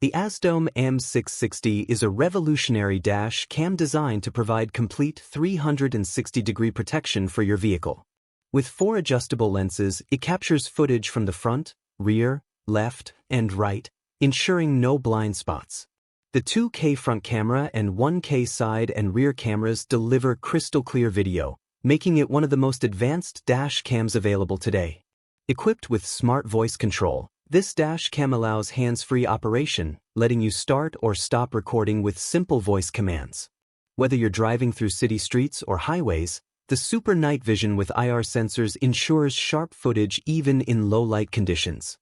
The AZDOME M660 is a revolutionary dash cam designed to provide complete 360-degree protection for your vehicle. With 4 adjustable lenses, it captures footage from the front, rear, left, and right, ensuring no blind spots. The 2K front camera and 1K side and rear cameras deliver crystal-clear video, making it one of the most advanced dash cams available today. Equipped with smart voice control, this dash cam allows hands-free operation, letting you start or stop recording with simple voice commands. Whether you're driving through city streets or highways, the super night vision with IR sensors ensures sharp footage even in low-light conditions.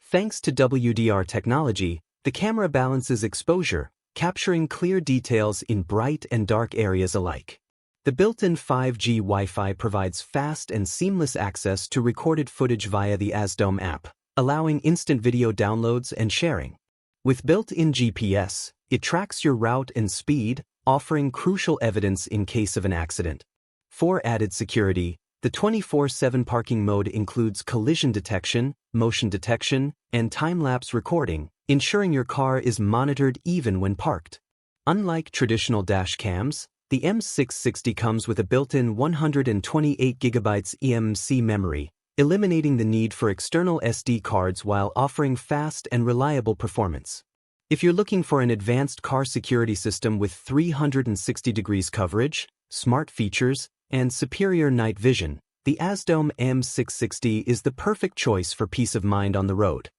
Thanks to WDR technology, the camera balances exposure, capturing clear details in bright and dark areas alike. The built-in 5G Wi-Fi provides fast and seamless access to recorded footage via the AZDOME app, allowing instant video downloads and sharing. With built-in GPS, it tracks your route and speed, offering crucial evidence in case of an accident. For added security, the 24/7 parking mode includes collision detection, motion detection, and time-lapse recording, ensuring your car is monitored even when parked. Unlike traditional dash cams, the M660 comes with a built-in 128GB eMMC memory, eliminating the need for external SD cards while offering fast and reliable performance. If you're looking for an advanced car security system with 360 degrees coverage, smart features, and superior night vision, the AZDOME M660 is the perfect choice for peace of mind on the road.